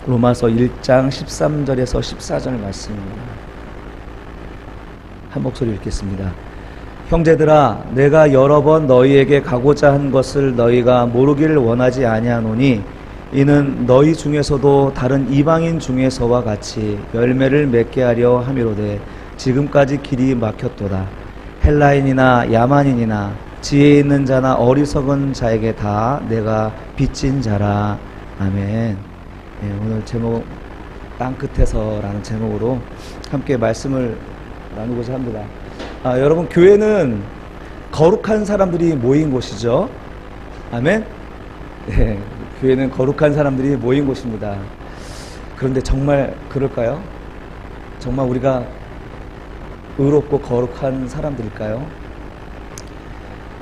로마서 1장 13절에서 14절 말씀입니다. 한 목소리 읽겠습니다. 형제들아, 내가 여러 번 너희에게 가고자 한 것을 너희가 모르기를 원하지 아니하노니 이는 너희 중에서도 다른 이방인 중에서와 같이 열매를 맺게 하려 함이로되 지금까지 길이 막혔도다. 헬라인이나 야만인이나 지혜 있는 자나 어리석은 자에게 다 내가 빚진 자라. 아멘. 오늘 제목 땅끝에서라는 제목으로 함께 말씀을 나누고자 합니다. 여러분, 교회는 거룩한 사람들이 모인 곳이죠. 아멘. 네, 교회는 거룩한 사람들이 모인 곳입니다. 그런데 정말 그럴까요? 정말 우리가 의롭고 거룩한 사람들일까요?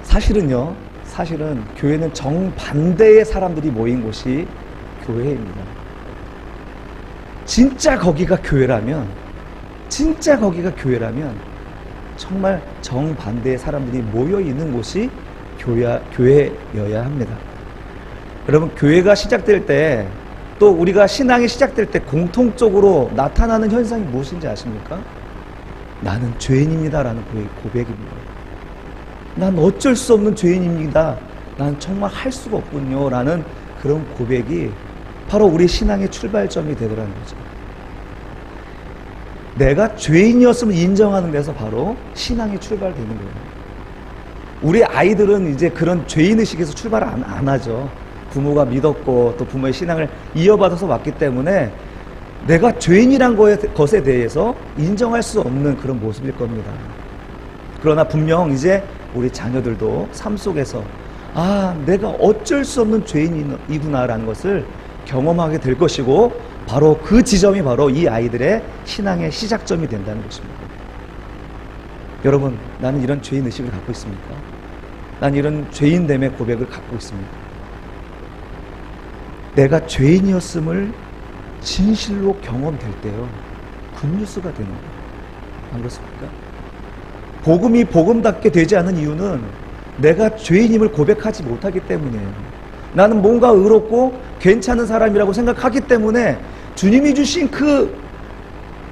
사실은 교회는 정반대의 사람들이 모인 곳이 교회입니다. 진짜 거기가 교회라면 정말 정반대의 사람들이 모여있는 곳이 교회여야 합니다. 여러분, 교회가 시작될 때, 또 우리가 신앙이 시작될 때 공통적으로 나타나는 현상이 무엇인지 아십니까? 나는 죄인입니다 라는 고백입니다. 난 어쩔 수 없는 죄인입니다. 난 정말 할 수가 없군요 라는 그런 고백이 바로 우리 신앙의 출발점이 되더라는 거죠. 내가 죄인이었음을 인정하는 데서 바로 신앙이 출발되는 거예요. 우리 아이들은 이제 그런 죄인의식에서 출발을 안 하죠. 부모가 믿었고 또 부모의 신앙을 이어받아서 왔기 때문에 내가 죄인이란 것에 대해서 인정할 수 없는 그런 모습일 겁니다. 그러나 분명 이제 우리 자녀들도 삶 속에서 내가 어쩔 수 없는 죄인이구나라는 것을 경험하게 될 것이고, 바로 그 지점이 바로 이 아이들의 신앙의 시작점이 된다는 것입니다. 여러분, 나는 이런 죄인의식을 갖고 있습니까? 난 이런 죄인됨의 고백을 갖고 있습니다. 내가 죄인이었음을 진실로 경험될 때요, 굿뉴스가 되는 거예요. 안 그렇습니까? 복음이 복음답게 되지 않은 이유는 내가 죄인임을 고백하지 못하기 때문이에요. 나는 뭔가 의롭고 괜찮은 사람이라고 생각하기 때문에 주님이 주신 그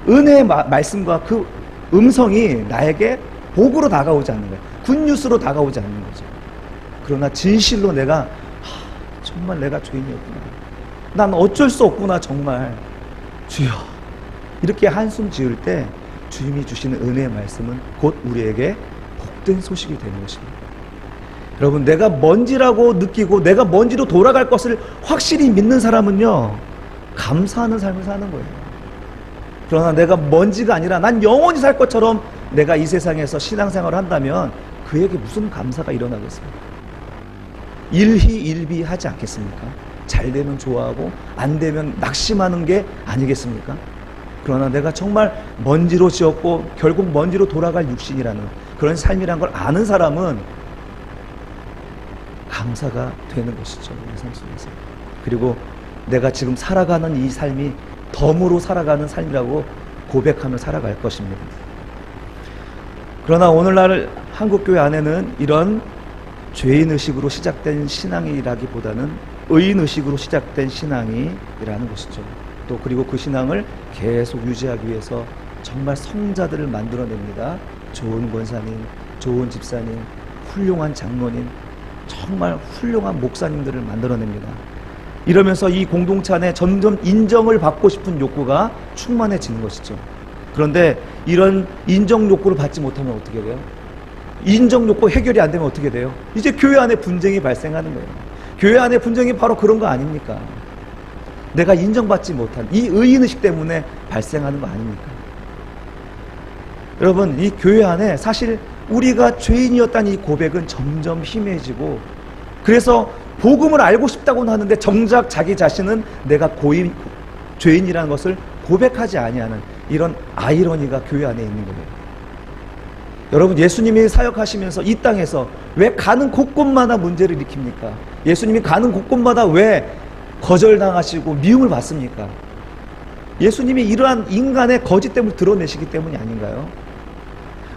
은혜의 말씀과 그 음성이 나에게 복으로 다가오지 않는 거예요. 굿뉴스로 다가오지 않는 거죠. 그러나 진실로 내가 정말 내가 죄인이었구나, 난 어쩔 수 없구나, 정말 주여 이렇게 한숨 지을 때 주님이 주시는 은혜의 말씀은 곧 우리에게 복된 소식이 되는 것입니다. 여러분, 내가 먼지라고 느끼고 내가 먼지로 돌아갈 것을 확실히 믿는 사람은요, 감사하는 삶을 사는 거예요. 그러나 내가 먼지가 아니라 난 영원히 살 것처럼 내가 이 세상에서 신앙생활을 한다면 그에게 무슨 감사가 일어나겠습니까? 일희일비하지 않겠습니까? 잘 되면 좋아하고 안 되면 낙심하는 게 아니겠습니까? 그러나 내가 정말 먼지로 지었고 결국 먼지로 돌아갈 육신이라는 그런 삶이란 걸 아는 사람은 감사가 되는 것이죠, 우리 삶 속에서. 그리고 내가 지금 살아가는 이 삶이 덤으로 살아가는 삶이라고 고백하며 살아갈 것입니다. 그러나 오늘날 한국교회 안에는 이런 죄인의식으로 시작된 신앙이라기보다는 의인의식으로 시작된 신앙이라는 것이죠. 또 그리고 그 신앙을 계속 유지하기 위해서 정말 성자들을 만들어냅니다. 좋은 권사님, 좋은 집사님, 훌륭한 장로님, 정말 훌륭한 목사님들을 만들어냅니다. 이러면서 이 공동체 안에 점점 인정을 받고 싶은 욕구가 충만해지는 것이죠. 그런데 이런 인정 욕구를 받지 못하면 어떻게 돼요? 인정 욕구 해결이 안 되면 어떻게 돼요? 이제 교회 안에 분쟁이 발생하는 거예요. 교회 안에 분쟁이 바로 그런 거 아닙니까? 내가 인정받지 못한 이 의인의식 때문에 발생하는 거 아닙니까? 여러분, 이 교회 안에 사실 우리가 죄인이었다는 이 고백은 점점 심해지고, 그래서 복음을 알고 싶다고는 하는데 정작 자기 자신은 내가 죄인이라는 것을 고백하지 아니하는 이런 아이러니가 교회 안에 있는 거예요. 여러분, 예수님이 사역하시면서 이 땅에서 왜 가는 곳곳마다 문제를 일으킵니까? 예수님이 가는 곳곳마다 왜 거절당하시고 미움을 받습니까? 예수님이 이러한 인간의 거짓됨을 드러내시기 때문이 아닌가요?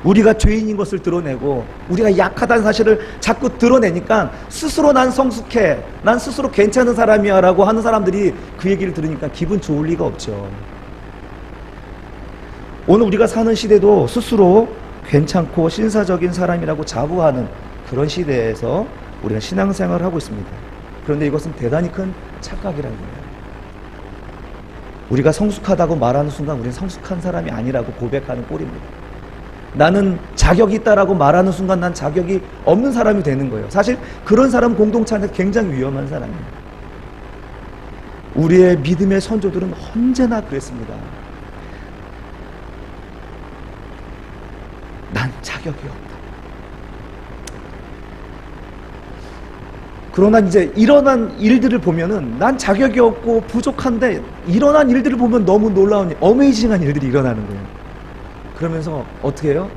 우리가 죄인인 것을 드러내고 우리가 약하다는 사실을 자꾸 드러내니까 스스로 난 성숙해, 난 스스로 괜찮은 사람이야 라고 하는 사람들이 그 얘기를 들으니까 기분 좋을 리가 없죠. 오늘 우리가 사는 시대도 스스로 괜찮고 신사적인 사람이라고 자부하는 그런 시대에서 우리가 신앙생활을 하고 있습니다. 그런데 이것은 대단히 큰 착각이라는 거예요. 우리가 성숙하다고 말하는 순간 우리는 성숙한 사람이 아니라고 고백하는 꼴입니다. 나는 자격이 있다라고 말하는 순간 난 자격이 없는 사람이 되는 거예요. 사실 그런 사람 공동체 안에서 굉장히 위험한 사람이에요. 우리의 믿음의 선조들은 언제나 그랬습니다. 난 자격이 없다. 그러나 이제 일어난 일들을 보면은 난 자격이 없고 부족한데 일어난 일들을 보면 너무 놀라운 어메이징한 일들이 일어나는 거예요. 그러면서 어떻게 해요?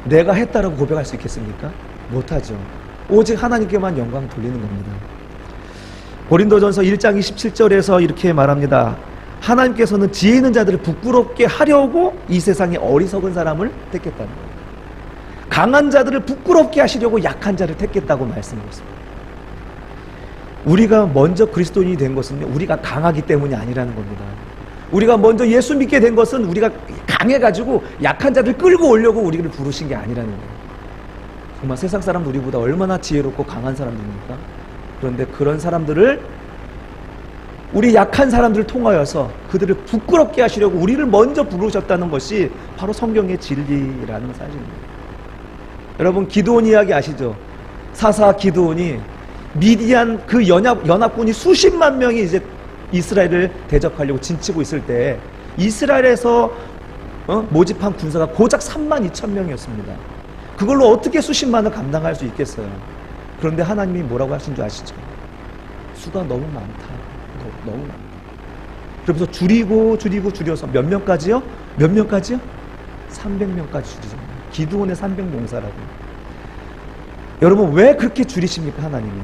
내가 했다라고 고백할 수 있겠습니까? 못하죠. 오직 하나님께만 영광 돌리는 겁니다. 고린도전서 1장 27절에서 이렇게 말합니다. 하나님께서는 지혜 있는 자들을 부끄럽게 하려고 이 세상에 어리석은 사람을 택했다는 거예요. 강한 자들을 부끄럽게 하시려고 약한 자를 택했다고 말씀하고 있습니다. 우리가 먼저 그리스도인이 된 것은 우리가 강하기 때문이 아니라는 겁니다. 우리가 먼저 예수 믿게 된 것은 우리가 강해가지고 약한 자들 끌고 오려고 우리를 부르신 게 아니라는 거예요. 정말 세상 사람들 우리보다 얼마나 지혜롭고 강한 사람들입니까? 그런데 그런 사람들을 우리 약한 사람들을 통하여서 그들을 부끄럽게 하시려고 우리를 먼저 부르셨다는 것이 바로 성경의 진리라는 사실입니다. 여러분 기드온 이야기 아시죠? 사사 기드온이 미디안 그 연합군이 수십만 명이 이제 이스라엘을 대적하려고 진치고 있을 때 이스라엘에서 모집한 군사가 고작 32,000명이었습니다. 그걸로 어떻게 수십만을 감당할 수 있겠어요? 그런데 하나님이 뭐라고 하신 줄 아시죠? 수가 너무 많다. 너무 많다. 그러면서 줄여서 몇 명까지요? 몇 명까지요? 300명까지 줄이죠. 기드온의 300용사라고. 여러분 왜 그렇게 줄이십니까 하나님이?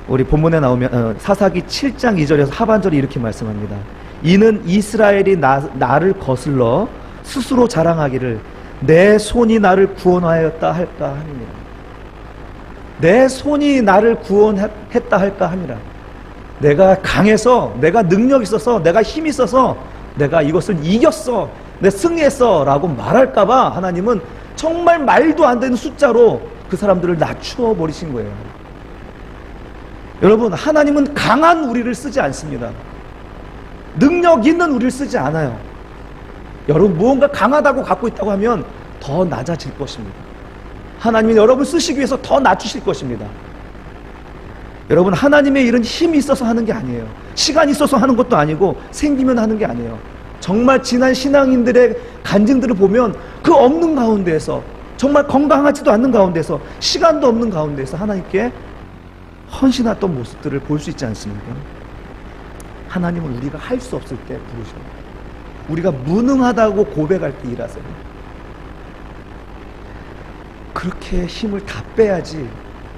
우리 본문에 나오면 사사기 7장 2절에서 하반절에 이렇게 말씀합니다. 이는 이스라엘이 나를 거슬러 스스로 자랑하기를 내 손이 나를 구원하였다 할까 함이니라. 내 손이 나를 구원했다 할까 함이라. 내가 강해서, 내가 능력 있어서, 내가 힘 있어서 내가 이것을 이겼어, 내가 승리했어 라고 말할까봐 하나님은 정말 말도 안 되는 숫자로 그 사람들을 낮추어 버리신 거예요. 여러분 하나님은 강한 우리를 쓰지 않습니다. 능력 있는 우리를 쓰지 않아요. 여러분 무언가 강하다고 갖고 있다고 하면 더 낮아질 것입니다. 하나님이 여러분 쓰시기 위해서 더 낮추실 것입니다. 여러분 하나님의 일은 힘이 있어서 하는 게 아니에요. 시간이 있어서 하는 것도 아니고 생기면 하는 게 아니에요. 정말 지난 신앙인들의 간증들을 보면 그 없는 가운데에서 정말 건강하지도 않는 가운데서 시간도 없는 가운데서 하나님께 헌신했던 모습들을 볼 수 있지 않습니까? 하나님은 우리가 할 수 없을 때 부르셔요. 우리가 무능하다고 고백할 때 일하세요. 그렇게 힘을 다 빼야지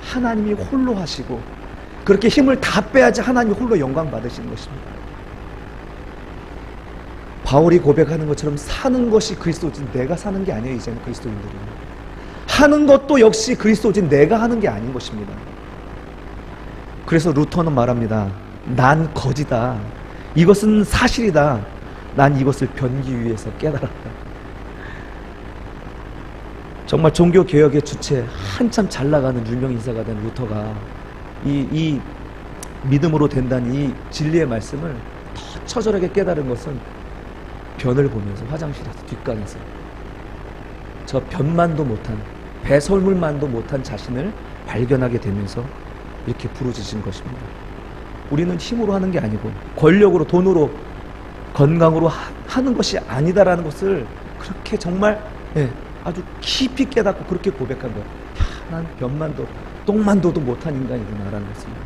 하나님이 홀로 하시고, 그렇게 힘을 다 빼야지 하나님이 홀로 영광 받으시는 것입니다. 바울이 고백하는 것처럼 사는 것이 그리스도지 내가 사는 게 아니에요. 이제는 그리스도인들이 하는 것도 역시 그리스도지 내가 하는 게 아닌 것입니다. 그래서 루터는 말합니다. 난 거지다. 이것은 사실이다. 난 이것을 변기 위해서 깨달았다. 정말 종교개혁의 주체, 한참 잘 나가는 유명 인사가 된 루터가 이 믿음으로 된다는 이 진리의 말씀을 더 처절하게 깨달은 것은 변을 보면서, 화장실에서 뒷간에서 저 변만도 못한, 배설물만도 못한 자신을 발견하게 되면서 이렇게 부르짖은 것입니다. 우리는 힘으로 하는 게 아니고 권력으로, 돈으로, 건강으로 하는 것이 아니다라는 것을 그렇게 정말 아주 깊이 깨닫고 그렇게 고백한 거예요. 난 변만도 똥만도도 못한 인간이구나라는 것입니다.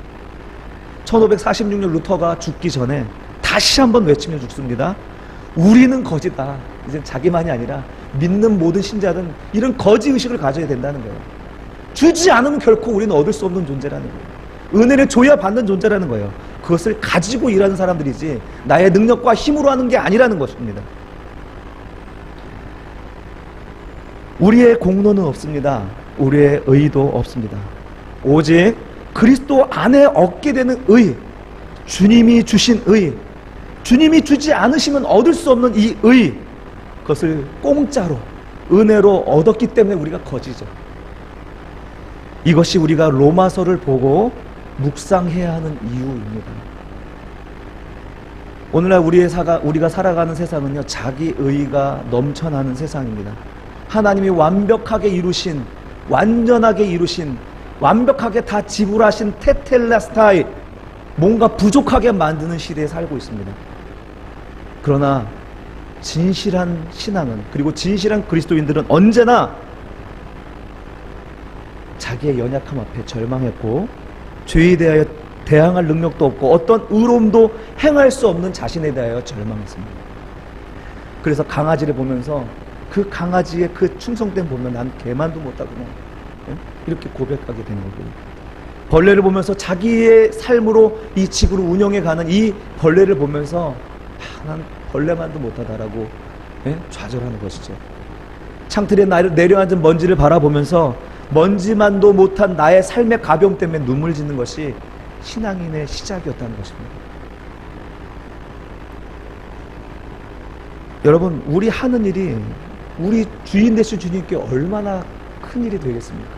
1546년 루터가 죽기 전에 다시 한번 외치며 죽습니다. 우리는 거지다. 이제 자기만이 아니라 믿는 모든 신자들은 이런 거지의식을 가져야 된다는 거예요. 주지 않으면 결코 우리는 얻을 수 없는 존재라는 거예요. 은혜를 줘야 받는 존재라는 거예요. 그것을 가지고 일하는 사람들이지 나의 능력과 힘으로 하는 게 아니라는 것입니다. 우리의 공로는 없습니다. 우리의 의도 없습니다. 오직 그리스도 안에 얻게 되는 의, 주님이 주신 의, 주님이 주지 않으시면 얻을 수 없는 이 의, 그것을 공짜로 은혜로 얻었기 때문에 우리가 거지죠. 이것이 우리가 로마서를 보고 묵상해야 하는 이유입니다. 오늘날 우리가 살아가는 세상은요, 자기 의가 넘쳐나는 세상입니다. 하나님이 완벽하게 이루신, 완전하게 이루신, 완벽하게 다 지불하신 테텔레스타이, 뭔가 부족하게 만드는 시대에 살고 있습니다. 그러나 진실한 신앙은, 그리고 진실한 그리스도인들은 언제나 자기의 연약함 앞에 절망했고, 죄에 대하여 대항할 능력도 없고 어떤 의로움도 행할 수 없는 자신에 대하여 절망했습니다. 그래서 강아지를 보면서 그 강아지의 그 충성됨 보면 난 개만도 못하구나, 이렇게 고백하게 되는 거고요. 벌레를 보면서 자기의 삶으로 이 지구를 운영해가는 이 벌레를 보면서 난 벌레만도 못하다라고 좌절하는 것이죠. 창틀에 내려앉은 먼지를 바라보면서 먼지만도 못한 나의 삶의 가벼움 때문에 눈물 짓는 것이 신앙인의 시작이었다는 것입니다. 여러분, 우리 하는 일이 우리 주인 되신 주님께 얼마나 큰 일이 되겠습니까?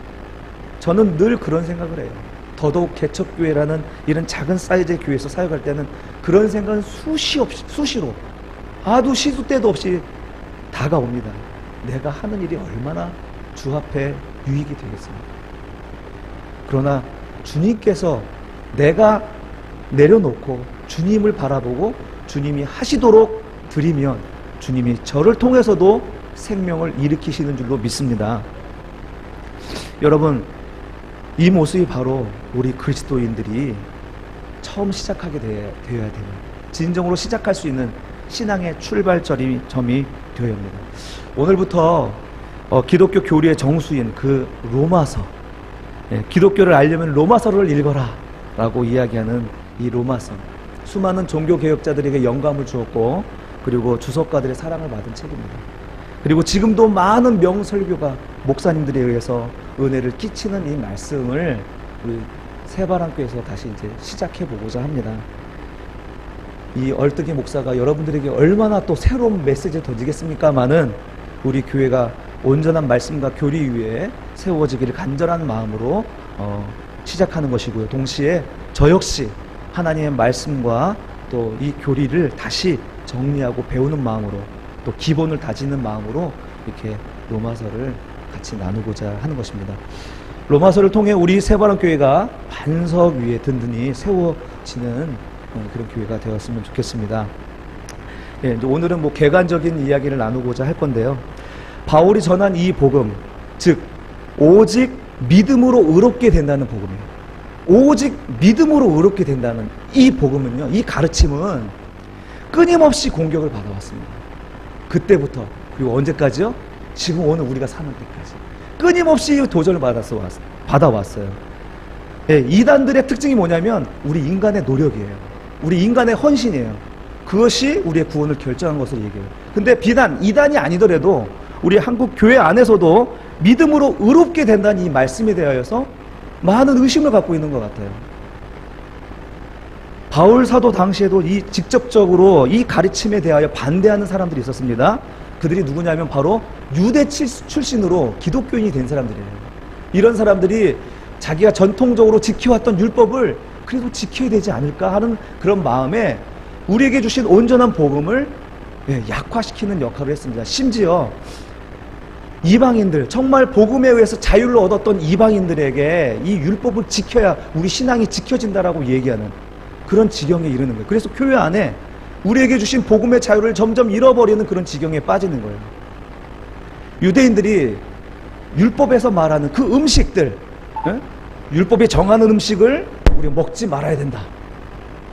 저는 늘 그런 생각을 해요. 더더욱 개척교회라는 이런 작은 사이즈의 교회에서 사역할 때는 그런 생각은 수시로 아주 시도 때도 없이 다가옵니다. 내가 하는 일이 얼마나 주 앞에 유익이 되겠습니까? 그러나 주님께서 내가 내려놓고 주님을 바라보고 주님이 하시도록 드리면 주님이 저를 통해서도 생명을 일으키시는 줄로 믿습니다. 여러분, 이 모습이 바로 우리 그리스도인들이 처음 시작하게 되어야 되는, 진정으로 시작할 수 있는 신앙의 출발점이 되어야 합니다. 오늘부터 기독교 교리의 정수인 그 로마서, 기독교를 알려면 로마서를 읽어라 라고 이야기하는 이 로마서, 수많은 종교개혁자들에게 영감을 주었고 그리고 주석가들의 사랑을 받은 책입니다. 그리고 지금도 많은 명설교가 목사님들에 의해서 은혜를 끼치는 이 말씀을 우리 새바람교에서 다시 이제 시작해보고자 합니다. 이 얼뜨기 목사가 여러분들에게 얼마나 또 새로운 메시지를 던지겠습니까마는 우리 교회가 온전한 말씀과 교리 위에 세워지기를 간절한 마음으로 시작하는 것이고요. 동시에 저 역시 하나님의 말씀과 또 이 교리를 다시 정리하고 배우는 마음으로, 또 기본을 다지는 마음으로 이렇게 로마서를 같이 나누고자 하는 것입니다. 로마서를 통해 우리 새바람교회가 반석 위에 든든히 세워지는 그런 교회가 되었으면 좋겠습니다. 오늘은 객관적인 이야기를 나누고자 할 건데요. 바울이 전한 이 복음, 즉 오직 믿음으로 의롭게 된다는 복음이에요. 오직 믿음으로 의롭게 된다는 이 복음은요, 이 가르침은 끊임없이 공격을 받아왔습니다. 그때부터, 그리고 언제까지요? 지금 오늘 우리가 사는 때까지 끊임없이 도전을 받아왔어요. 이단들의 특징이 뭐냐면 우리 인간의 노력이에요. 우리 인간의 헌신이에요. 그것이 우리의 구원을 결정한 것을 얘기해요. 근데 비단 이단이 아니더라도 우리 한국 교회 안에서도 믿음으로 의롭게 된다는 이 말씀에 대하여서 많은 의심을 갖고 있는 것 같아요. 바울 사도 당시에도 직접적으로 이 가르침에 대하여 반대하는 사람들이 있었습니다. 그들이 누구냐면 바로 유대 출신으로 기독교인이 된 사람들이에요. 이런 사람들이 자기가 전통적으로 지켜왔던 율법을 그래도 지켜야 되지 않을까 하는 그런 마음에 우리에게 주신 온전한 복음을 약화시키는 역할을 했습니다. 심지어 이방인들, 정말 복음에 의해서 자유를 얻었던 이방인들에게 이 율법을 지켜야 우리 신앙이 지켜진다라고 얘기하는 그런 지경에 이르는 거예요. 그래서 교회 안에 우리에게 주신 복음의 자유를 점점 잃어버리는 그런 지경에 빠지는 거예요. 유대인들이 율법에서 말하는 그 음식들, 율법이 정하는 음식을 우리가 먹지 말아야 된다,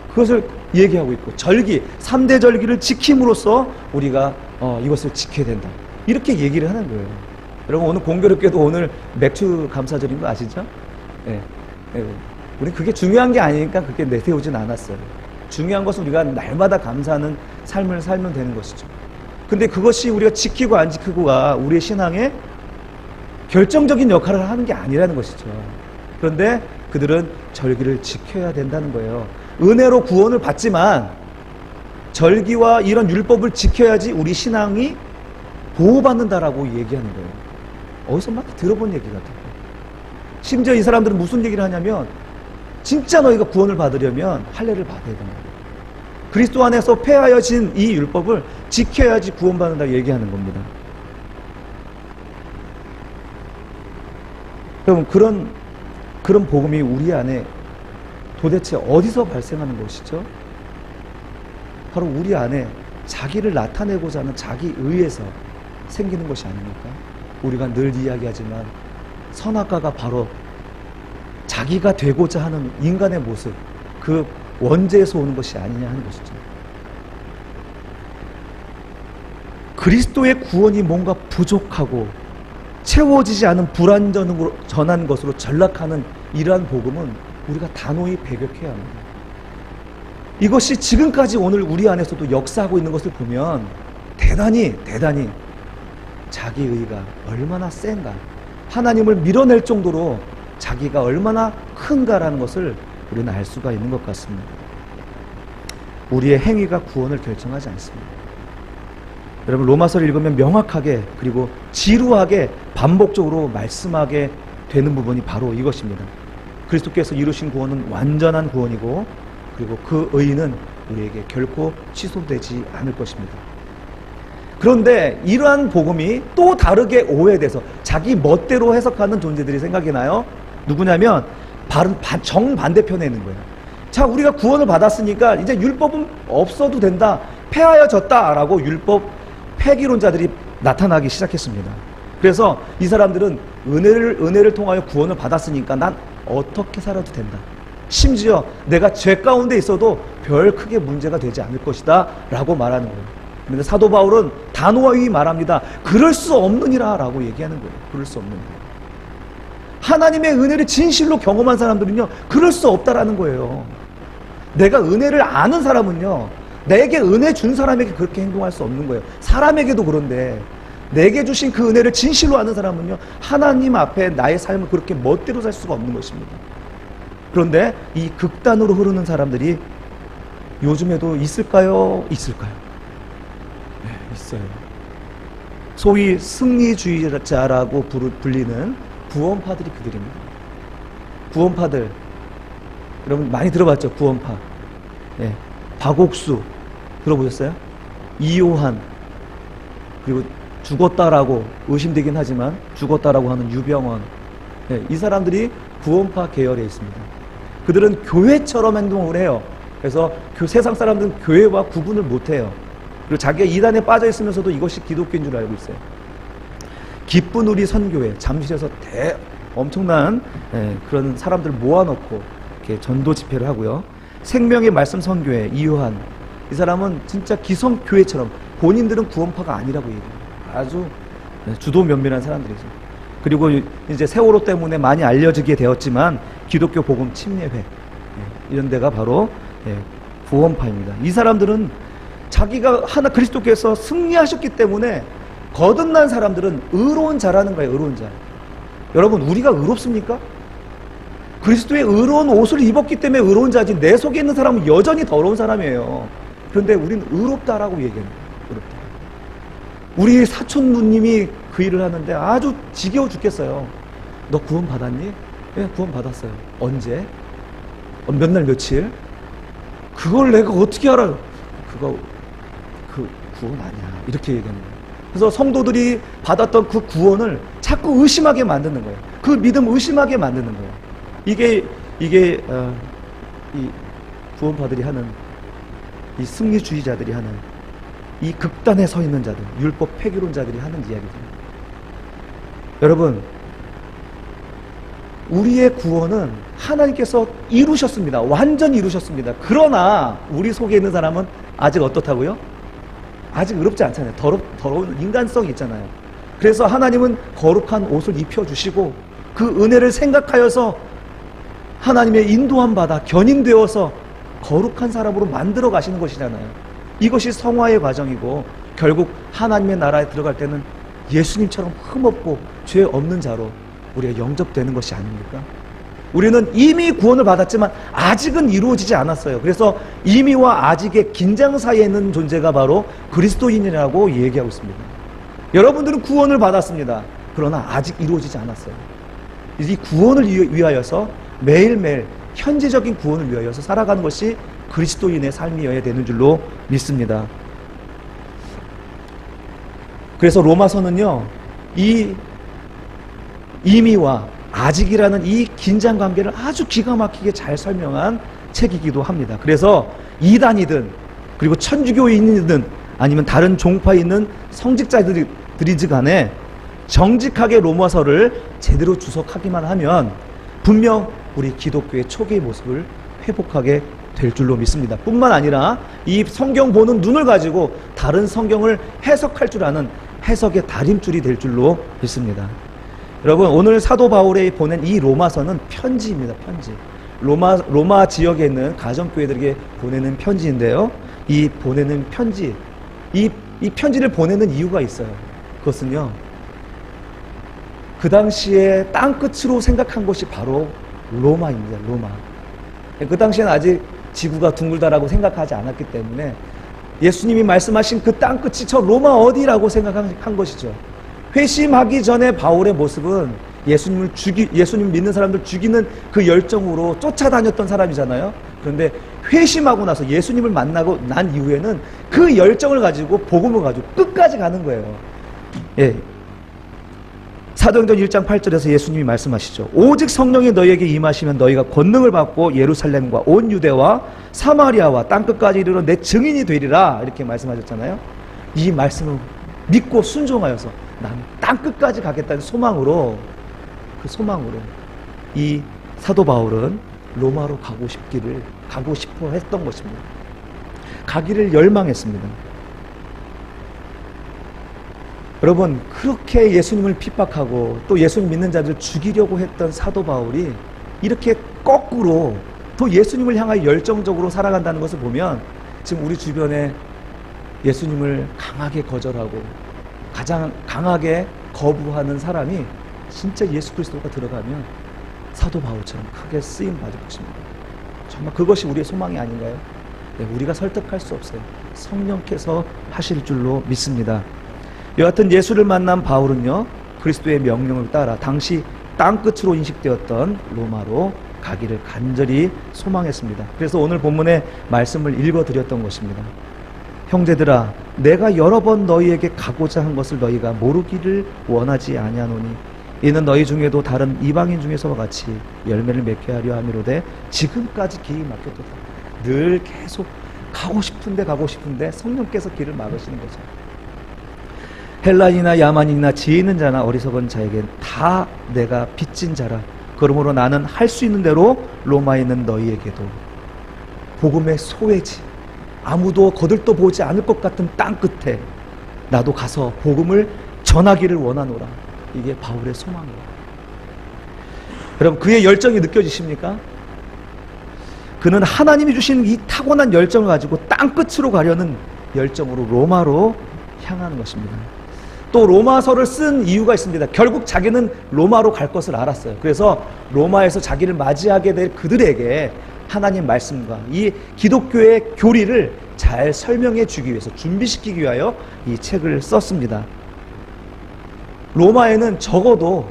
그것을 얘기하고 있고, 절기, 3대 절기를 지킴으로써 우리가 이것을 지켜야 된다, 이렇게 얘기를 하는 거예요. 여러분, 오늘 공교롭게도 오늘 맥주 감사절인 거 아시죠? 우리 그게 중요한 게 아니니까 그렇게 내세우진 않았어요. 중요한 것은 우리가 날마다 감사하는 삶을 살면 되는 것이죠. 근데 그것이 우리가 지키고 안 지키고가 우리의 신앙의 결정적인 역할을 하는 게 아니라는 것이죠. 그런데 그들은 절기를 지켜야 된다는 거예요. 은혜로 구원을 받지만 절기와 이런 율법을 지켜야지 우리 신앙이 보호받는다라고 얘기하는 거예요. 어디서 막 들어본 얘기 같아요. 심지어 이 사람들은 무슨 얘기를 하냐면 진짜 너희가 구원을 받으려면 할례를 받아야 된다. 그리스도 안에서 폐하여진 이 율법을 지켜야지 구원받는다고 얘기하는 겁니다. 그럼 그런 복음이 우리 안에 도대체 어디서 발생하는 것이죠? 바로 우리 안에 자기를 나타내고자 하는 자기 의에서 생기는 것이 아닙니까? 우리가 늘 이야기하지만 선악과가 바로 자기가 되고자 하는 인간의 모습, 그 원죄에서 오는 것이 아니냐 하는 것이죠. 그리스도의 구원이 뭔가 부족하고 채워지지 않은 불완전으로 전한 것으로 전락하는 이러한 복음은 우리가 단호히 배격해야 합니다. 이것이 지금까지 오늘 우리 안에서도 역사하고 있는 것을 보면 대단히 자기 의가 얼마나 센가, 하나님을 밀어낼 정도로 자기가 얼마나 큰가라는 것을 우리는 알 수가 있는 것 같습니다. 우리의 행위가 구원을 결정하지 않습니다. 여러분, 로마서를 읽으면 명확하게 그리고 지루하게 반복적으로 말씀하게 되는 부분이 바로 이것입니다. 그리스도께서 이루신 구원은 완전한 구원이고 그리고 그 의는 우리에게 결코 취소되지 않을 것입니다. 그런데 이러한 복음이 또 다르게 오해돼서 자기 멋대로 해석하는 존재들이 생각이 나요. 누구냐면 정반대편에 있는 거예요. 자, 우리가 구원을 받았으니까 이제 율법은 없어도 된다, 폐하여졌다라고 율법 폐기론자들이 나타나기 시작했습니다. 그래서 이 사람들은 은혜를 통하여 구원을 받았으니까 난 어떻게 살아도 된다, 심지어 내가 죄 가운데 있어도 별 크게 문제가 되지 않을 것이다 라고 말하는 거예요. 그런데 사도 바울은 단호히 말합니다. 그럴 수 없느니라 라고 얘기하는 거예요. 그럴 수 없느니라. 하나님의 은혜를 진실로 경험한 사람들은요, 그럴 수 없다라는 거예요. 내가 은혜를 아는 사람은요, 내게 은혜 준 사람에게 그렇게 행동할 수 없는 거예요. 사람에게도 그런데 내게 주신 그 은혜를 진실로 아는 사람은요, 하나님 앞에 나의 삶을 그렇게 멋대로 살 수가 없는 것입니다. 그런데 이 극단으로 흐르는 사람들이 요즘에도 있을까요? 네, 있어요. 소위 승리주의자라고 불리는 구원파들이 그들입니다. 구원파들, 여러분 많이 들어봤죠? 구원파. 네. 박옥수 들어보셨어요? 이요한, 그리고 죽었다라고 의심되긴 하지만 죽었다라고 하는 유병원. 네, 이 사람들이 구원파 계열에 있습니다. 그들은 교회처럼 행동을 해요. 그래서 세상 사람들은 교회와 구분을 못해요. 그리고 자기가 이단에 빠져 있으면서도 이것이 기독교인 줄 알고 있어요. 기쁜 우리 선교회, 잠실에서 엄청난 그런 사람들 모아놓고 이렇게 전도 집회를 하고요. 생명의 말씀 선교회 이요한, 이 사람은 진짜 기성교회처럼, 본인들은 구원파가 아니라고 얘기해요. 아주 주도 면밀한 사람들이죠. 그리고 이제 세월호 때문에 많이 알려지게 되었지만 기독교 복음 침례회, 이런 데가 바로 구원파입니다. 이 사람들은 자기가 그리스도께서 승리하셨기 때문에 거듭난 사람들은 의로운 자라는 거예요. 의로운 자. 여러분, 우리가 의롭습니까? 그리스도의 의로운 옷을 입었기 때문에 의로운 자지, 내 속에 있는 사람은 여전히 더러운 사람이에요. 그런데 우리는 의롭다라고 얘기해요. 의롭다. 우리 사촌 누님이 그 일을 하는데 아주 지겨워 죽겠어요. 너 구원 받았니? 예, 구원 받았어요. 언제? 몇 날 며칠? 그걸 내가 어떻게 알아요? 그 구원 아니야. 이렇게 얘기하는 거예요. 그래서 성도들이 받았던 그 구원을 자꾸 의심하게 만드는 거예요. 그 믿음 의심하게 만드는 거예요. 이게 이 구원파들이 하는, 이 승리주의자들이 하는, 이 극단에 서 있는 자들, 율법 폐기론자들이 하는 이야기입니다. 여러분, 우리의 구원은 하나님께서 이루셨습니다. 완전히 이루셨습니다. 그러나 우리 속에 있는 사람은 아직 어떻다고요? 아직 의롭지 않잖아요. 더러운 인간성이 있잖아요. 그래서 하나님은 거룩한 옷을 입혀주시고 그 은혜를 생각하여서 하나님의 인도함 받아 견인되어서 거룩한 사람으로 만들어 가시는 것이잖아요. 이것이 성화의 과정이고 결국 하나님의 나라에 들어갈 때는 예수님처럼 흠없고 죄 없는 자로 우리가 영접되는 것이 아닙니까? 우리는 이미 구원을 받았지만 아직은 이루어지지 않았어요. 그래서 이미와 아직의 긴장 사이에 있는 존재가 바로 그리스도인이라고 얘기하고 있습니다. 여러분들은 구원을 받았습니다. 그러나 아직 이루어지지 않았어요. 이 구원을 위하여서 매일매일 현재적인 구원을 위하여서 살아가는 것이 그리스도인의 삶이어야 되는 줄로 믿습니다. 그래서 로마서는요, 이 이미와 아직이라는 이 긴장 관계를 아주 기가 막히게 잘 설명한 책이기도 합니다. 그래서 이단이든 그리고 천주교인이든 아니면 다른 종파에 있는 성직자들이지 간에 정직하게 로마서를 제대로 주석하기만 하면 분명 우리 기독교의 초기의 모습을 회복하게 될 줄로 믿습니다. 뿐만 아니라 이 성경 보는 눈을 가지고 다른 성경을 해석할 줄 아는 해석의 다림줄이 될 줄로 믿습니다. 여러분, 오늘 사도 바울이 보낸 이 로마서는 편지입니다. 편지. 로마 지역에 있는 가정교회들에게 보내는 편지인데요. 이 보내는 편지, 이 편지를 보내는 이유가 있어요. 그것은요, 그 당시에 땅끝으로 생각한 것이 바로 로마입니다. 로마. 그 당시에는 아직 지구가 둥글다라고 생각하지 않았기 때문에 예수님이 말씀하신 그 땅끝이 저 로마 어디라고 생각한 것이죠. 회심하기 전에 바울의 모습은 예수님 믿는 사람들 죽이는 그 열정으로 쫓아다녔던 사람이잖아요. 그런데 회심하고 나서 예수님을 만나고 난 이후에는 그 열정을 가지고 복음을 가지고 끝까지 가는 거예요. 예. 사도행전 1장 8절에서 예수님이 말씀하시죠. 오직 성령이 너희에게 임하시면 너희가 권능을 받고 예루살렘과 온 유대와 사마리아와 땅끝까지 이르러 내 증인이 되리라, 이렇게 말씀하셨잖아요. 이 말씀을 믿고 순종하여서 난 땅끝까지 가겠다는 소망으로, 그 소망으로 이 사도 바울은 로마로 가고 싶어 했던 것입니다. 가기를 열망했습니다. 여러분, 그렇게 예수님을 핍박하고 또 예수님 믿는 자들을 죽이려고 했던 사도 바울이 이렇게 거꾸로 또 예수님을 향하여 열정적으로 살아간다는 것을 보면 지금 우리 주변에 예수님을 강하게 거절하고 가장 강하게 거부하는 사람이 진짜 예수 그리스도가 들어가면 사도 바울처럼 크게 쓰임 받을 것입니다. 정말 그것이 우리의 소망이 아닌가요? 네, 우리가 설득할 수 없어요. 성령께서 하실 줄로 믿습니다. 여하튼 예수를 만난 바울은요, 그리스도의 명령을 따라 당시 땅끝으로 인식되었던 로마로 가기를 간절히 소망했습니다. 그래서 오늘 본문의 말씀을 읽어드렸던 것입니다. 형제들아, 내가 여러 번 너희에게 가고자 한 것을 너희가 모르기를 원하지 아니하노니 이는 너희 중에도 다른 이방인 중에서와 같이 열매를 맺게 하려 함이로되 지금까지 길이 막혔도다. 늘 계속 가고 싶은데 성령께서 길을 막으시는 거죠. 헬라인이나 야만인이나 지혜 있는 자나 어리석은 자에겐 다 내가 빚진 자라. 그러므로 나는 할 수 있는 대로 로마에 있는 너희에게도 복음의 소외지, 아무도 거들떠 보지 않을 것 같은 땅 끝에 나도 가서 복음을 전하기를 원하노라. 이게 바울의 소망이에요. 여러분, 그의 열정이 느껴지십니까? 그는 하나님이 주신 이 타고난 열정을 가지고 땅 끝으로 가려는 열정으로 로마로 향하는 것입니다. 또 로마서를 쓴 이유가 있습니다. 결국 자기는 로마로 갈 것을 알았어요. 그래서 로마에서 자기를 맞이하게 될 그들에게 하나님 말씀과 이 기독교의 교리를 잘 설명해 주기 위해서, 준비시키기 위하여 이 책을 썼습니다. 로마에는 적어도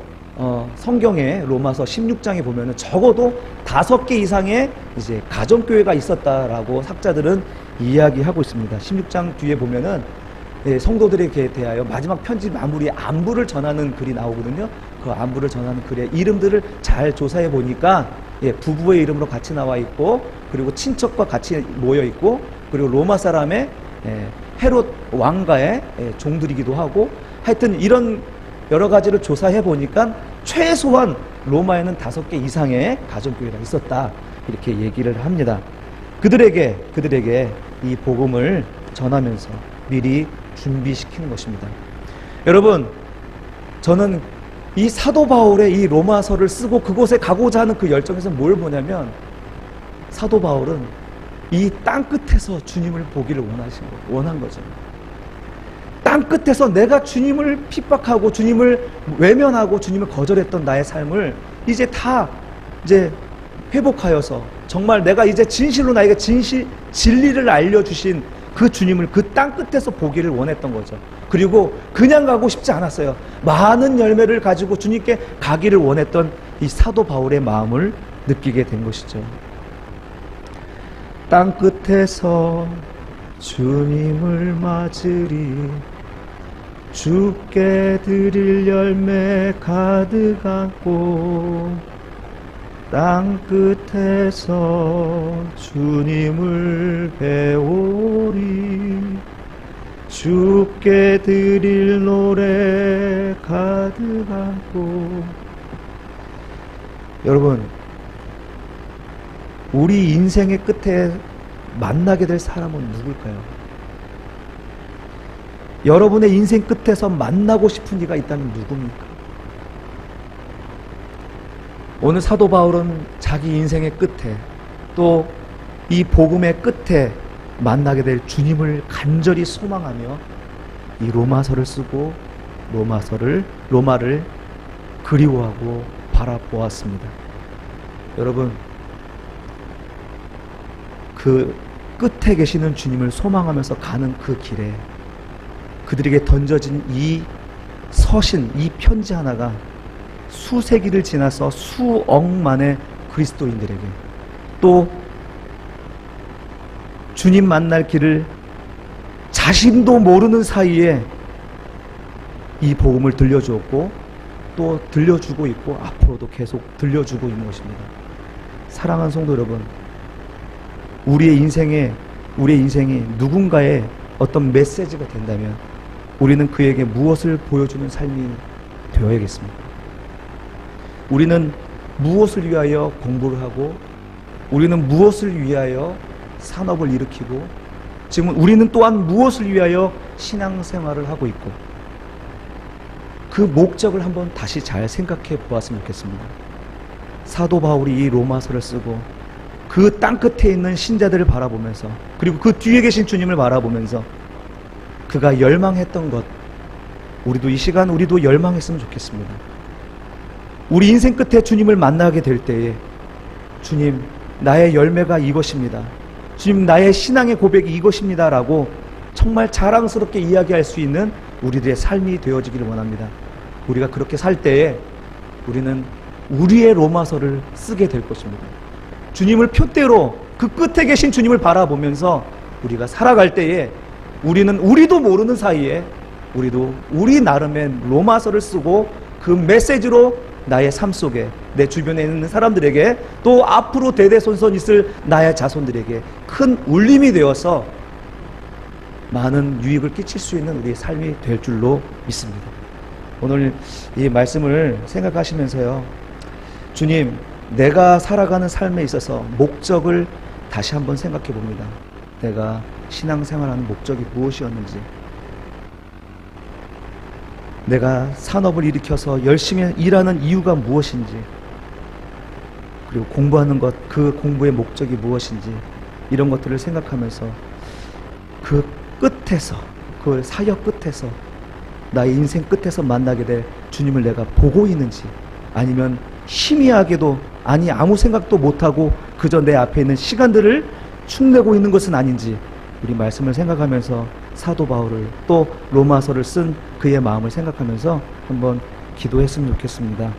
성경에 로마서 16장에 보면은 적어도 5개 이상의 이제 가정교회가 있었다라고 학자들은 이야기하고 있습니다. 16장 뒤에 보면은 성도들에게 대하여 마지막 편지 마무리에 안부를 전하는 글이 나오거든요. 그 안부를 전하는 글의 이름들을 잘 조사해 보니까 부부의 이름으로 같이 나와 있고, 그리고 친척과 같이 모여 있고, 그리고 로마 사람의 헤롯 왕가의 종들이기도 하고, 하여튼 이런 여러 가지를 조사해 보니까 최소한 로마에는 5개 이상의 가정교회가 있었다, 이렇게 얘기를 합니다. 그들에게 이 복음을 전하면서 미리 준비시키는 것입니다. 여러분, 저는 이 사도 바울의 이 로마서를 쓰고 그곳에 가고자 하는 그 열정에서 뭘 보냐면, 사도 바울은 이 땅끝에서 주님을 보기를 원한 거죠. 땅 끝에서 내가 주님을 핍박하고 주님을 외면하고 주님을 거절했던 나의 삶을 이제 다 회복하여서 정말 내가 이제 진실로 나에게 진리를 알려주신 그 주님을 그 땅 끝에서 보기를 원했던 거죠. 그리고 그냥 가고 싶지 않았어요. 많은 열매를 가지고 주님께 가기를 원했던 이 사도 바울의 마음을 느끼게 된 것이죠. 땅 끝에서 주님을 맞으리 주께 드릴 열매 가득 안고 땅 끝에서 주님을 배우리 주께 드릴 노래 가득 안고. 여러분, 우리 인생의 끝에 만나게 될 사람은 누굴까요? 여러분의 인생 끝에서 만나고 싶은 이가 있다면 누굽니까? 오늘 사도 바울은 자기 인생의 끝에 또 이 복음의 끝에 만나게 될 주님을 간절히 소망하며 이 로마서를 쓰고 로마를 그리워하고 바라보았습니다. 여러분, 그 끝에 계시는 주님을 소망하면서 가는 그 길에 그들에게 던져진 이 서신, 이 편지 하나가 수세기를 지나서 수억만의 그리스도인들에게 또 주님 만날 길을 자신도 모르는 사이에 이 복음을 들려주었고 또 들려주고 있고 앞으로도 계속 들려주고 있는 것입니다. 사랑하는 성도 여러분, 우리의 인생이 누군가의 어떤 메시지가 된다면 우리는 그에게 무엇을 보여주는 삶이 되어야겠습니까? 우리는 무엇을 위하여 공부를 하고 우리는 무엇을 위하여 산업을 일으키고 지금 우리는 또한 무엇을 위하여 신앙생활을 하고 있고 그 목적을 한번 다시 잘 생각해 보았으면 좋겠습니다. 사도 바울이 이 로마서를 쓰고 그 땅끝에 있는 신자들을 바라보면서 그리고 그 뒤에 계신 주님을 바라보면서 그가 열망했던 것, 우리도 이 시간 우리도 열망했으면 좋겠습니다. 우리 인생 끝에 주님을 만나게 될 때에 주님, 나의 열매가 이것입니다. 주님, 나의 신앙의 고백이 이것입니다 라고 정말 자랑스럽게 이야기할 수 있는 우리들의 삶이 되어지기를 원합니다. 우리가 그렇게 살 때에 우리는 우리의 로마서를 쓰게 될 것입니다. 주님을 표대로 그 끝에 계신 주님을 바라보면서 우리가 살아갈 때에 우리도 모르는 사이에 우리도 우리 나름의 로마서를 쓰고 그 메시지로 나의 삶 속에 내 주변에 있는 사람들에게 또 앞으로 대대손손 있을 나의 자손들에게 큰 울림이 되어서 많은 유익을 끼칠 수 있는 우리의 삶이 될 줄로 믿습니다. 오늘 이 말씀을 생각하시면서요, 주님, 내가 살아가는 삶에 있어서 목적을 다시 한번 생각해 봅니다. 내가 신앙생활하는 목적이 무엇이었는지, 내가 산업을 일으켜서 열심히 일하는 이유가 무엇인지, 그리고 공부하는 것, 그 공부의 목적이 무엇인지, 이런 것들을 생각하면서 그 끝에서, 그 사역 끝에서, 나의 인생 끝에서 만나게 될 주님을 내가 보고 있는지, 아니면 희미하게도 아무 생각도 못하고 그저 내 앞에 있는 시간들을 축내고 있는 것은 아닌지, 우리 말씀을 생각하면서 사도 바울을 또 로마서를 쓴 그의 마음을 생각하면서 한번 기도했으면 좋겠습니다.